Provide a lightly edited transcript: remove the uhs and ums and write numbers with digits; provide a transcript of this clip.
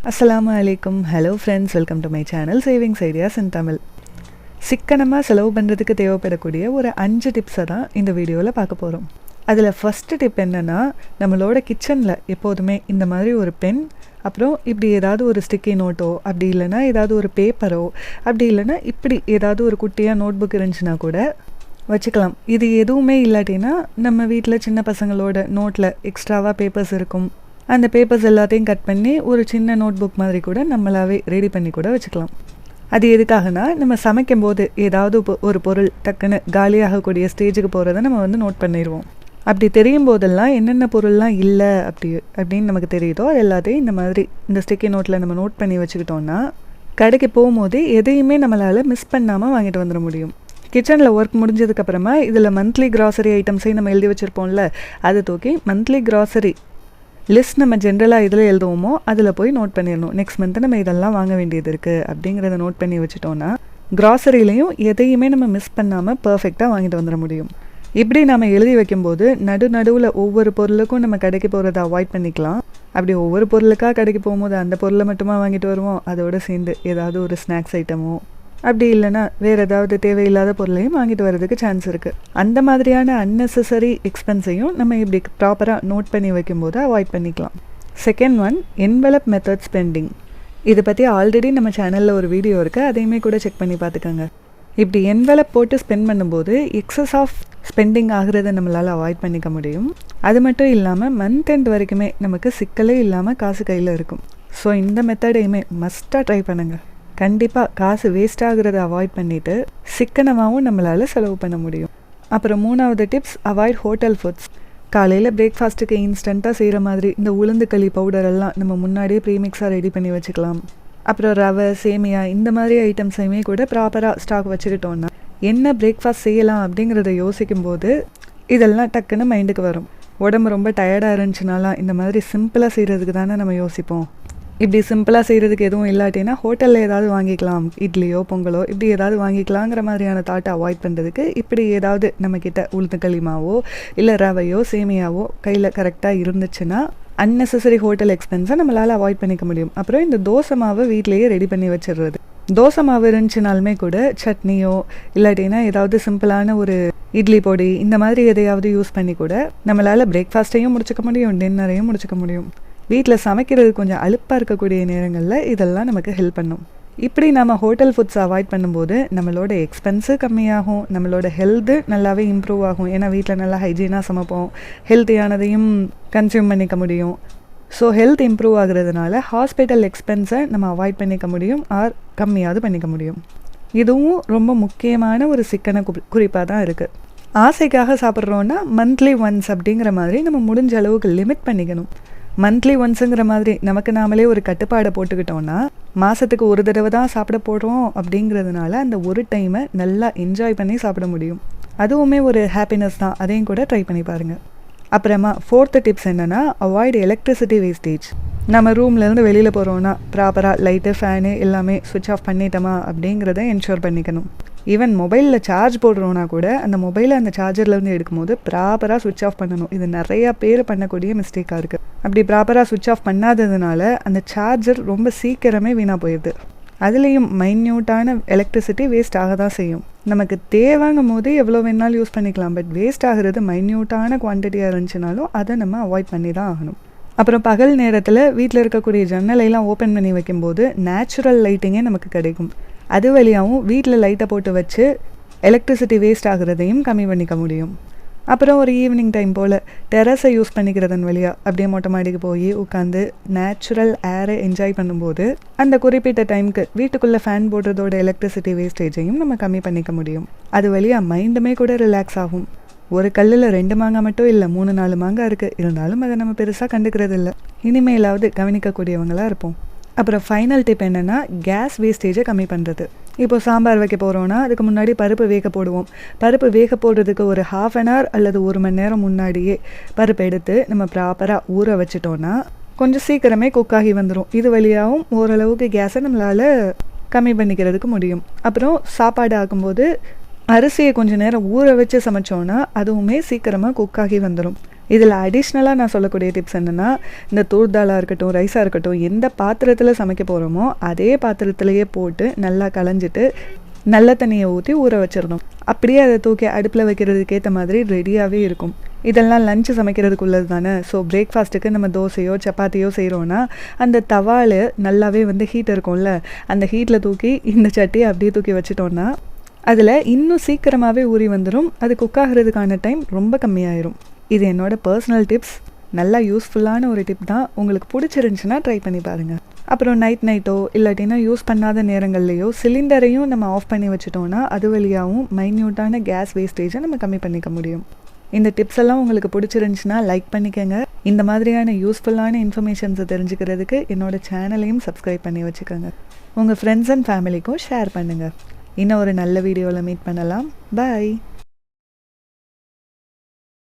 அஸ்ஸலாமு அலைக்கும். Hello friends, welcome to my channel savings ideas இன் தமிழ். சிக்கனமாக செலவு பண்ணுறதுக்கு தேவைப்படக்கூடிய ஒரு 5 டிப்ஸை தான் இந்த வீடியோவில் பார்க்க போகிறோம். அதில் ஃபஸ்ட்டு டிப் என்னென்னா, நம்மளோட கிச்சனில் எப்போதுமே இந்த மாதிரி ஒரு பென், அப்புறம் இப்படி ஏதாவது ஒரு ஸ்டிக்கி நோட்டோ, அப்படி இல்லைனா ஏதாவது ஒரு பேப்பரோ, அப்படி இல்லைனா இப்படி ஏதாவது ஒரு குட்டியாக நோட் புக் இருந்துச்சுன்னா கூட வச்சுக்கலாம். இது எதுவுமே இல்லாட்டினா நம்ம வீட்டில் சின்ன பசங்களோட நோட்டில் எக்ஸ்ட்ராவாக பேப்பர்ஸ் இருக்கும். அந்த பேப்பர்ஸ் எல்லாத்தையும் கட் பண்ணி ஒரு சின்ன நோட் புக் மாதிரி கூட நம்மளாவே ரெடி பண்ணி கூட வச்சுக்கலாம். அது எதுக்காகனா, நம்ம சமைக்கும் போது ஏதாவது ஒரு பொருள் டக்குன்னு காலியாகக்கூடிய ஸ்டேஜுக்கு போகிறத நம்ம நோட் பண்ணிடுவோம். அப்படி தெரியும் போதெல்லாம் என்னென்ன பொருள்லாம் இல்லை அப்படின்னு நமக்கு தெரியுதோ அது எல்லாத்தையும் இந்த மாதிரி இந்த ஸ்டிக்கி நோட்டில் நம்ம நோட் பண்ணி வச்சுக்கிட்டோன்னா கடைக்கு போகும்போது எதையுமே நம்மளால் மிஸ் பண்ணாமல் வாங்கிட்டு வந்துட முடியும். கிச்சனில் ஒர்க் முடிஞ்சதுக்கப்புறமா இதில் மந்த்லி கிராசரி ஐட்டம்ஸையும் நம்ம எழுதி வச்சுருப்போம்ல, அதை தூக்கி மந்த்லி கிராசரி லிஸ்ட் நம்ம ஜென்ரலாக இதில் எழுதுவோமோ அதில் போய் நோட் பண்ணிடணும். நெக்ஸ்ட் மந்த்து நம்ம இதெல்லாம் வாங்க வேண்டியது இருக்குது அப்படிங்கிறத நோட் பண்ணி வச்சுட்டோன்னா கிராசரிலையும் எதையுமே நம்ம மிஸ் பண்ணாமல் பர்ஃபெக்டாக வாங்கிட்டு வந்துட முடியும். இப்படி நம்ம எழுதி வைக்கும்போது நடுவில் ஒவ்வொரு பொருளுக்கும் நம்ம கடைக்கு போகிறத அவாய்ட் பண்ணிக்கலாம். அப்படி ஒவ்வொரு பொருளுக்காக கடைக்கு போகும்போது அந்த பொருளை மட்டுமா வாங்கிட்டு வருவோம், அதோடு சேர்ந்து ஏதாவது ஒரு ஸ்நாக்ஸ் ஐட்டமோ அப்படி இல்லைனா வேறு ஏதாவது தேவையில்லாத பொருளையும் வாங்கிட்டு வரதுக்கு சான்ஸ் இருக்குது. அந்த மாதிரியான அன்னெசரி எக்ஸ்பென்ஸையும் நம்ம இப்படி ப்ராப்பராக நோட் பண்ணி வைக்கும்போது அவாய்ட் பண்ணிக்கலாம். Second one, envelope method spending. இதை பற்றி ஆல்ரெடி நம்ம சேனலில் ஒரு வீடியோ இருக்குது, அதையுமே கூட செக் பண்ணி பார்த்துக்கோங்க. இப்படி என்வலப் போட்டு ஸ்பெண்ட் பண்ணும்போது எக்ஸஸ் ஆஃப் ஸ்பெண்டிங் ஆகிறத நம்மளால் அவாய்ட் பண்ணிக்க முடியும். அது மட்டும் இல்லாமல் மந்த் எண்ட் வரைக்குமே நமக்கு சிக்கலே இல்லாமல் காசு கையில் இருக்கும். ஸோ இந்த மெத்தடையுமே மஸ்ட்டாக ட்ரை பண்ணுங்கள். கண்டிப்பாக காசு வேஸ்ட் ஆகிறத அவாய்ட் பண்ணிவிட்டு சிக்கனமாகவும் நம்மளால் செலவு பண்ண முடியும். அப்புறம் 3வது டிப்ஸ், அவாய்ட் ஹோட்டல் ஃபுட்ஸ். காலையில் பிரேக்ஃபாஸ்ட்டுக்கு இன்ஸ்டண்ட்டாக செய்கிற மாதிரி இந்த உளுந்து களி பவுடரெல்லாம் நம்ம முன்னாடியே ப்ரீமிக்ஸாக ரெடி பண்ணி வச்சுக்கலாம். அப்புறம் ரவை, சேமியா இந்த மாதிரி ஐட்டம்ஸையுமே கூட ப்ராப்பராக ஸ்டாக் வச்சுக்கிட்டோன்னா என்ன பிரேக்ஃபாஸ்ட் செய்யலாம் அப்படிங்கிறத யோசிக்கும்போது இதெல்லாம் டக்குன்னு மைண்டுக்கு வரும். உடம்பு ரொம்ப டயர்டாக இருந்துச்சுனாலாம் இந்த மாதிரி சிம்பிளாக செய்கிறதுக்கு தானே நம்ம யோசிப்போம். இப்படி சிம்பிளாக செய்கிறதுக்கு எதுவும் இல்லாட்டினா ஹோட்டலில் ஏதாவது வாங்கிக்கலாம், இட்லியோ பொங்கலோ இப்படி ஏதாவது வாங்கிக்கலாங்கிற மாதிரியான தாட்டை அவாய்ட் பண்ணுறதுக்கு இப்படி ஏதாவது நம்மக்கிட்ட உளுந்தங்களி மாவோ இல்லை ரவையோ சேமியாவோ கையில் கரெக்டாக இருந்துச்சுன்னா அன்னெசரி ஹோட்டல் எக்ஸ்பென்ஸை நம்மளால் அவாய்ட் பண்ணிக்க முடியும். அப்புறம் இந்த தோசை மாவை வீட்டிலேயே ரெடி பண்ணி வச்சிடுறது. தோசை மாவு இருந்துச்சுனாலுமே கூட சட்னியோ இல்லாட்டினா ஏதாவது சிம்பிளான ஒரு இட்லி பொடி இந்த மாதிரி எதையாவது யூஸ் பண்ணி கூட நம்மளால் பிரேக்ஃபாஸ்ட்டையும் முடிச்சுக்க முடியும், டின்னரையும் முடிச்சுக்க முடியும். வீட்டில் சமைக்கிறது கொஞ்சம் அலுப்பாக இருக்கக்கூடிய நேரங்களில் இதெல்லாம் நமக்கு ஹெல்ப் பண்ணும். இப்படி நம்ம ஹோட்டல் ஃபுட்ஸ் அவாய்ட் பண்ணும்போது நம்மளோட எக்ஸ்பென்ஸு கம்மியாகும், நம்மளோட ஹெல்த்து நல்லாவே இம்ப்ரூவ் ஆகும். ஏன்னா வீட்டில் நல்லா ஹைஜீனாக சமைப்போம், ஹெல்த்தியானதையும் கன்சியூம் பண்ணிக்க முடியும். ஸோ ஹெல்த் இம்ப்ரூவ் ஆகுறதுனால ஹாஸ்பிட்டல் எக்ஸ்பென்ஸை நம்ம அவாய்ட் பண்ணிக்க முடியும், ஆர் கம்மியாவது பண்ணிக்க முடியும். இதுவும் ரொம்ப முக்கியமான ஒரு சிக்கன குறிப்பாக தான் இருக்குது. ஆசைக்காக சாப்பிட்றோன்னா மந்த்லி ஒன்ஸ் அப்படிங்கிற மாதிரி நம்ம முடிஞ்ச அளவுக்கு லிமிட் பண்ணிக்கணும். மந்த்லி ஒன்ஸுங்கிற மாதிரி நமக்கு நாமளே ஒரு கட்டுப்பாடை போட்டுக்கிட்டோன்னா மாதத்துக்கு ஒரு தடவை தான் சாப்பிட போடுறோம் அப்படிங்கிறதுனால அந்த ஒரு டைமை நல்லா என்ஜாய் பண்ணி சாப்பிட முடியும். அதுவுமே ஒரு ஹாப்பினஸ் தான், அதையும் கூட ட்ரை பண்ணி பாருங்கள். அப்புறமா 4th டிப்ஸ் என்னென்னா, அவாய்ட் எலக்ட்ரிசிட்டி வேஸ்டேஜ். நம்ம ரூம்லேருந்து வெளியில் போகிறோன்னா ப்ராப்பராக லைட்டு, ஃபேனு எல்லாமே சுவிட்ச் ஆஃப் பண்ணிட்டோமா அப்படிங்கிறத என்ஷூர் பண்ணிக்கணும். ஈவன் மொபைலில் சார்ஜ் போடுறோன்னா கூட அந்த மொபைலை அந்த சார்ஜர்லேருந்து எடுக்கும்போது ப்ராப்பராக சுவிட்ச் ஆஃப் பண்ணணும். இது நிறையா பேர் பண்ணக்கூடிய மிஸ்டேக்காக இருக்குது. அப்படி ப்ராப்பராக சுவிட்ச் ஆஃப் பண்ணாததுனால அந்த சார்ஜர் ரொம்ப சீக்கிரமே வீணாக போயிடுது. அதுலேயும் மைன்யூட்டான எலக்ட்ரிசிட்டி வேஸ்ட் ஆக தான் செய்யும். நமக்கு தேவைங்கும் போது எவ்வளோ வேணாலும் யூஸ் பண்ணிக்கலாம், பட் வேஸ்ட் ஆகிறது மைன்யூட்டான குவான்டிட்டியாக இருந்துச்சுனாலும் அதை நம்ம அவாய்ட் பண்ணி தான் ஆகணும். அப்புறம் பகல் நேரத்தில் வீட்டில் இருக்கக்கூடிய ஜன்னலையெல்லாம் ஓப்பன் பண்ணி வைக்கும்போது நேச்சுரல் லைட்டிங்கே நமக்கு கிடைக்கும். அது வழியாகவும் வீட்டில் லைட்டை போட்டு வச்சு எலக்ட்ரிசிட்டி வேஸ்ட் ஆகுறதையும் கம்மி பண்ணிக்க முடியும். அப்புறம் ஒரு ஈவினிங் டைம் போல் டெரஸை யூஸ் பண்ணிக்கிறதன் வழியாக அப்படியே மொட்டை மாடிக்கு போய் உட்காந்து நேச்சுரல் ஏரை என்ஜாய் பண்ணும்போது அந்த குறிப்பிட்ட டைமுக்கு வீட்டுக்குள்ளே ஃபேன் போடுறதோட எலக்ட்ரிசிட்டி வேஸ்டேஜையும் நம்ம கம்மி பண்ணிக்க முடியும். அது வழியாக மைண்டுமே கூட ரிலாக்ஸ் ஆகும். ஒரு கல்லில் 2 மாங்காய் மட்டும் இல்லை, 3-4 மாங்காய் இருக்குது, இருந்தாலும் அதை நம்ம பெருசாக கண்டுக்கிறது இல்லை. இனிமேலாவது கவனிக்கக்கூடியவங்களாக இருப்போம். அப்புறம் ஃபைனல் டிப் என்னென்னா, கேஸ் வேஸ்டேஜை கம்மி பண்ணுறது. இப்போ சாம்பார் வைக்க போகிறோன்னா அதுக்கு முன்னாடி பருப்பு வேக போடுவோம். பருப்பு வேக போடுறதுக்கு ஒரு 1/2 hour அல்லது 1 மணி நேரம் முன்னாடியே பருப்பு எடுத்து நம்ம ப்ராப்பராக ஊற வச்சிட்டோன்னா கொஞ்சம் சீக்கிரமே குக்காகி வந்துடும். இது வழியாகவும் ஓரளவுக்கு கேஸை நம்மளால் கம்மி பண்ணிக்கிறதுக்கு முடியும். அப்புறம் சாப்பாடு ஆக்கும்போது அரிசியை கொஞ்சம் நேரம் ஊற வச்சு சமைச்சோன்னா அதுவுமே சீக்கிரமாக குக் ஆகி வந்துடும். இதில் அடிஷ்னலாக நான் சொல்லக்கூடிய டிப்ஸ் என்னென்னா, இந்த தூர் தாலாக இருக்கட்டும், ரைஸாக இருக்கட்டும், எந்த பாத்திரத்தில் சமைக்க போகிறோமோ அதே பாத்திரத்துலையே போட்டு நல்லா களைஞ்சிட்டு நல்ல தண்ணியை ஊற்றி ஊற வச்சிடணும். அப்படியே அதை தூக்கி அடுப்பில் வைக்கிறதுக்கு ஏற்ற மாதிரி ரெடியாகவே இருக்கும். இதெல்லாம் லஞ்சு சமைக்கிறதுக்குள்ளது தானே. ஸோ பிரேக்ஃபாஸ்ட்டுக்கு நம்ம தோசையோ சப்பாத்தியோ செய்கிறோன்னா அந்த தவால் நல்லாவே ஹீட் இருக்கும்ல, அந்த ஹீட்டில் தூக்கி இந்த சட்டியை அப்படியே தூக்கி வச்சிட்டோன்னா அதில் இன்னும் சீக்கிரமாகவே ஊறி வந்துடும். அது குக் ஆகிறதுக்கான டைம் ரொம்ப கம்மியாயிரும். இது என்னோடய பர்சனல் டிப்ஸ். நல்லா யூஸ்ஃபுல்லான ஒரு டிப் தான். உங்களுக்கு பிடிச்சிருந்துச்சுன்னா ட்ரை பண்ணி பாருங்கள். அப்புறம் நைட்டோ இல்லாட்டினா யூஸ் பண்ணாத நேரங்கள்லையோ சிலிண்டரையும் நம்ம ஆஃப் பண்ணி வச்சுட்டோன்னா அது வழியாகவும் மைன்யூட்டான கேஸ் வேஸ்டேஜை நம்ம கம்மி பண்ணிக்க முடியும். இந்த டிப்ஸ் எல்லாம் உங்களுக்கு பிடிச்சிருந்துச்சுன்னா லைக் பண்ணிக்கோங்க. இந்த மாதிரியான யூஸ்ஃபுல்லான இன்ஃபர்மேஷன்ஸை தெரிஞ்சுக்கிறதுக்கு என்னோடய சேனலையும் சப்ஸ்கிரைப் பண்ணி வச்சுக்கோங்க. உங்கள் ஃப்ரெண்ட்ஸ் அண்ட் ஃபேமிலிக்கும் ஷேர் பண்ணுங்கள். இன்னும் ஒரு நல்ல வீடியோவில் மீட் பண்ணலாம். பாய்.